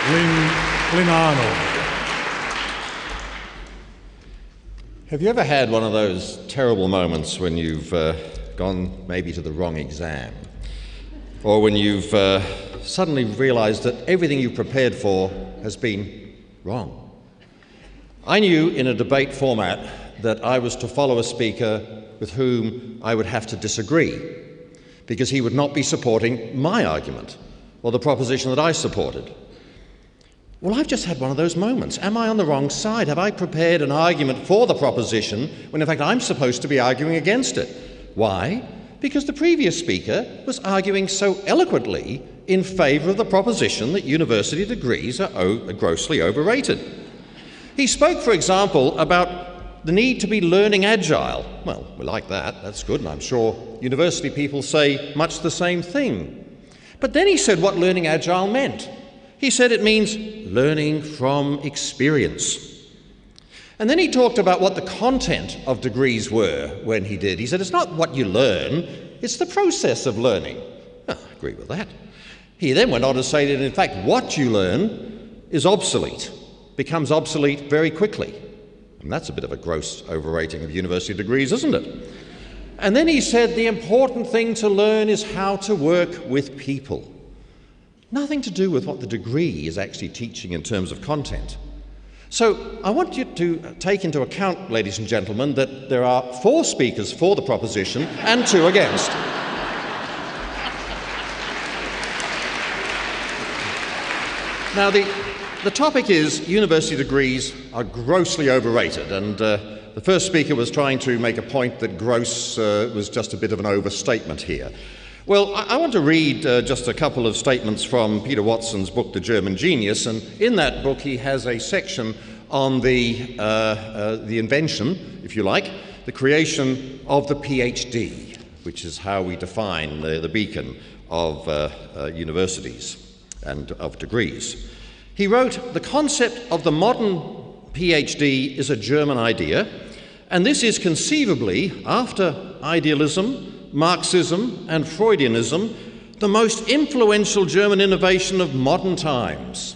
Lynn Arnold. Have you ever had one of those terrible moments when you've gone maybe to the wrong exam? Or when you've suddenly realised that everything you prepared for has been wrong? I knew in a debate format that I was to follow a speaker with whom I would have to disagree, because he would not be supporting my argument or the proposition that I supported. Well, I've just had one of those moments. Am I on the wrong side? Have I prepared an argument for the proposition when in fact I'm supposed to be arguing against it? Why? Because the previous speaker was arguing so eloquently in favour of the proposition that university degrees are grossly overrated. He spoke, for example, about the need to be learning agile. Well, we like that, that's good, and I'm sure university people say much the same thing. But then he said what learning agile meant. He said it means learning from experience. And then he talked about what the content of degrees were when he did. He said it's not what you learn, it's the process of learning. Well, I agree with that. He then went on to say that in fact what you learn is obsolete, becomes obsolete very quickly. And that's a bit of a gross overrating of university degrees, isn't it? And then he said the important thing to learn is how to work with people. Nothing to do with what the degree is actually teaching in terms of content. So I want you to take into account, ladies and gentlemen, that there are 4 speakers for the proposition and 2 against. Now, the topic is university degrees are grossly overrated, and the first speaker was trying to make a point that gross was just a bit of an overstatement here. Well, I want to read just a couple of statements from Peter Watson's book, The German Genius, and in that book he has a section on the invention, if you like, the creation of the PhD, which is how we define the beacon of universities and of degrees. He wrote, "The concept of the modern PhD is a German idea, and this is conceivably, after idealism, Marxism and Freudianism, the most influential German innovation of modern times."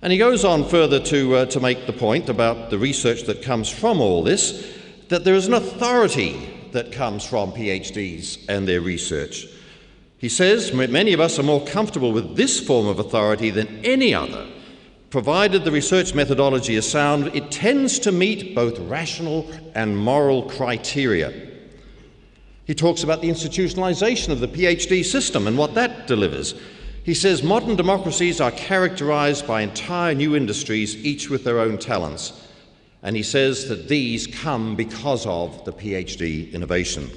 And he goes on further to make the point about the research that comes from all this, that there is an authority that comes from PhDs and their research. He says, "Many of us are more comfortable with this form of authority than any other. Provided the research methodology is sound, it tends to meet both rational and moral criteria." He talks about the institutionalization of the PhD system and what that delivers. He says modern democracies are characterized by entire new industries, each with their own talents. And he says that these come because of the PhD innovation.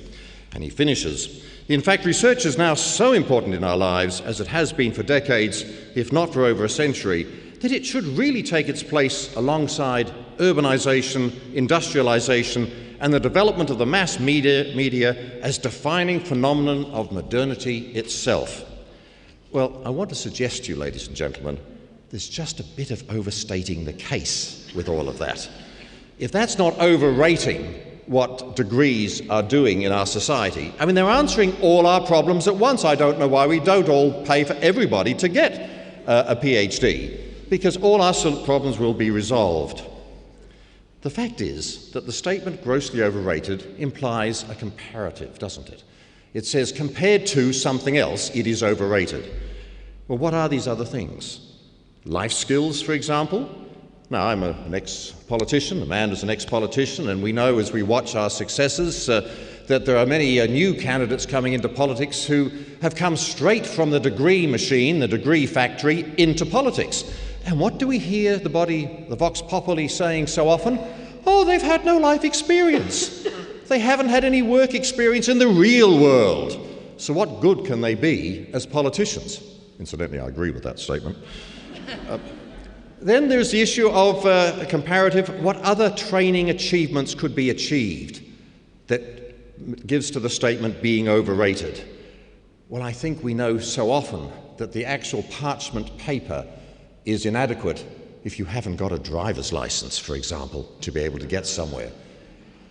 And he finishes, "In fact, research is now so important in our lives, as it has been for decades, if not for over a century, that it should really take its place alongside urbanization, industrialization, and the development of the mass media as defining phenomenon of modernity itself." Well, I want to suggest to you, ladies and gentlemen, there's just a bit of overstating the case with all of that. If that's not overrating what degrees are doing in our society, I mean, they're answering all our problems at once. I don't know why we don't all pay for everybody to get a PhD, because all our problems will be resolved. The fact is that the statement grossly overrated implies a comparative, doesn't it? It says compared to something else, it is overrated. Well, what are these other things? Life skills, for example? Now, I'm an ex-politician, Amanda's an ex-politician, and we know as we watch our successes that there are many new candidates coming into politics who have come straight from the degree machine, the degree factory, into politics. And what do we hear the Vox Populi saying so often? Oh, they've had no life experience. They haven't had any work experience in the real world. So what good can they be as politicians? Incidentally, I agree with that statement. Then there's the issue of a comparative. What other training achievements could be achieved that gives to the statement being overrated? Well, I think we know so often that the actual parchment paper is inadequate if you haven't got a driver's license, for example, to be able to get somewhere.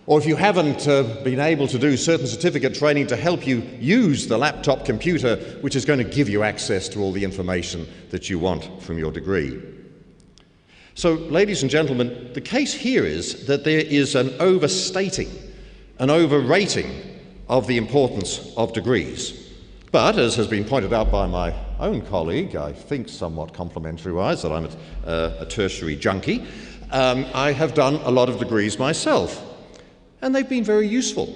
or if you haven't been able to do certain certificate training to help you use the laptop computer, which is going to give you access to all the information that you want from your degree. So, ladies and gentlemen, the case here is that there is an overstating, an overrating of the importance of degrees. But, as has been pointed out by my own colleague, I think somewhat complimentary-wise, that I'm a tertiary junkie, I have done a lot of degrees myself. And they've been very useful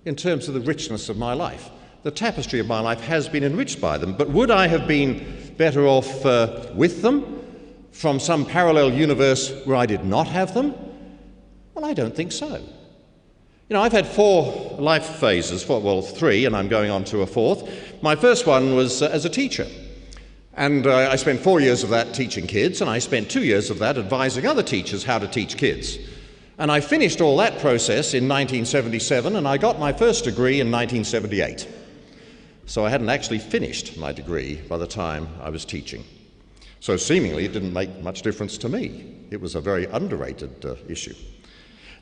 in terms of the richness of my life. The tapestry of my life has been enriched by them, but would I have been better off with them from some parallel universe where I did not have them? Well, I don't think so. You know, I've had 4 life phases, well, 3, and I'm going on to a 4th. My first one was as a teacher. And I spent 4 years of that teaching kids, and I spent 2 years of that advising other teachers how to teach kids. And I finished all that process in 1977, and I got my first degree in 1978. So I hadn't actually finished my degree by the time I was teaching. So seemingly it didn't make much difference to me. It was a very underrated issue.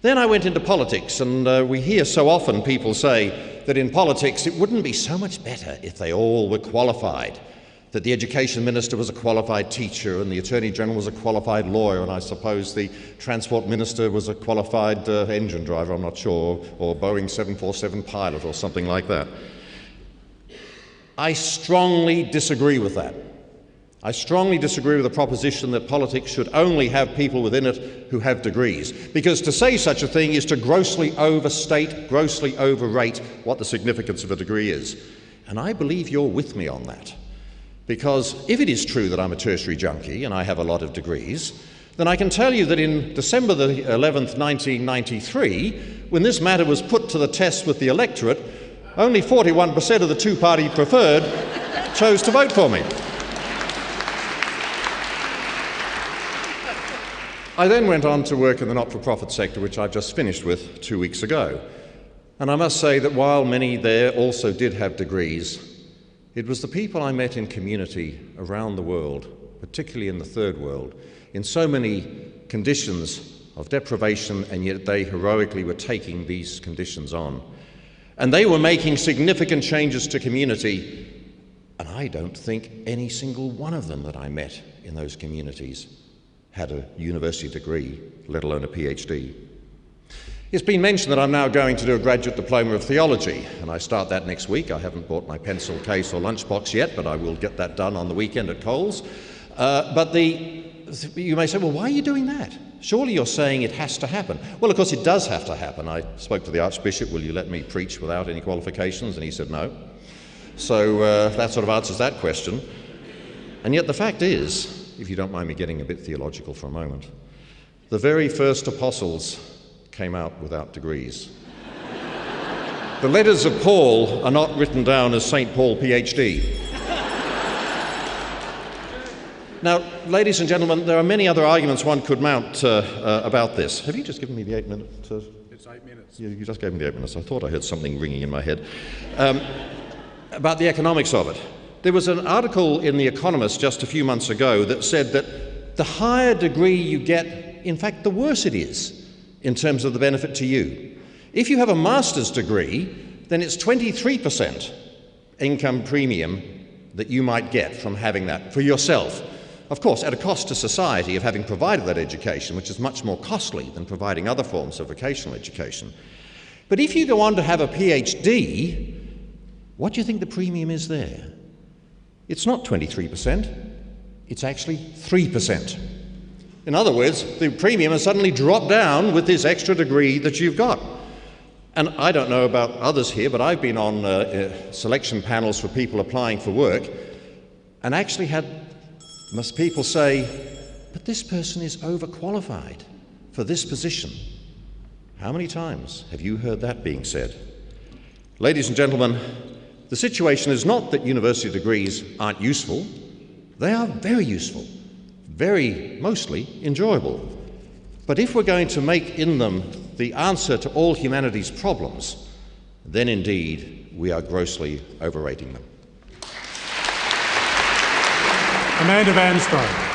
Then I went into politics, and we hear so often people say that in politics it wouldn't be so much better if they all were qualified, that the education minister was a qualified teacher and the attorney general was a qualified lawyer, and I suppose the transport minister was a qualified engine driver, I'm not sure, or Boeing 747 pilot or something like that. I strongly disagree with that. I strongly disagree with the proposition that politics should only have people within it who have degrees, because to say such a thing is to grossly overstate, grossly overrate what the significance of a degree is. And I believe you're with me on that. Because if it is true that I'm a tertiary junkie and I have a lot of degrees, then I can tell you that in December the 11th, 1993, when this matter was put to the test with the electorate, only 41% of the two-party preferred chose to vote for me. I then went on to work in the not-for-profit sector, which I've just finished with 2 weeks ago. And I must say that while many there also did have degrees, it was the people I met in community around the world, particularly in the third world, in so many conditions of deprivation, and yet they heroically were taking these conditions on. And they were making significant changes to community, and I don't think any single one of them that I met in those communities had a university degree, let alone a PhD. It's been mentioned that I'm now going to do a graduate diploma of theology, and I start that next week. I haven't bought my pencil case or lunchbox yet, but I will get that done on the weekend at Coles. You may say, well, why are you doing that? Surely you're saying it has to happen. Well, of course, it does have to happen. I spoke to the Archbishop, will you let me preach without any qualifications? And he said no. So that sort of answers that question. And yet the fact is, if you don't mind me getting a bit theological for a moment, the very first apostles came out without degrees. The letters of Paul are not written down as St. Paul, PhD. Now, ladies and gentlemen, there are many other arguments one could mount about this. Have you just given me the 8 minutes? It's 8 minutes. You just gave me the 8 minutes. I thought I heard something ringing in my head. About the economics of it. There was an article in The Economist just a few months ago that said that the higher degree you get, in fact, the worse it is in terms of the benefit to you. If you have a master's degree, then it's 23% income premium that you might get from having that for yourself. Of course, at a cost to society of having provided that education, which is much more costly than providing other forms of vocational education. But if you go on to have a PhD, what do you think the premium is there? It's not 23%, it's actually 3%. In other words, the premium has suddenly dropped down with this extra degree that you've got. And I don't know about others here, but I've been on selection panels for people applying for work and actually had people say, but this person is overqualified for this position. How many times have you heard that being said? Ladies and gentlemen, the situation is not that university degrees aren't useful. They are very useful, very mostly enjoyable. But if we're going to make in them the answer to all humanity's problems, then indeed we are grossly overrating them. Amanda Vanstone.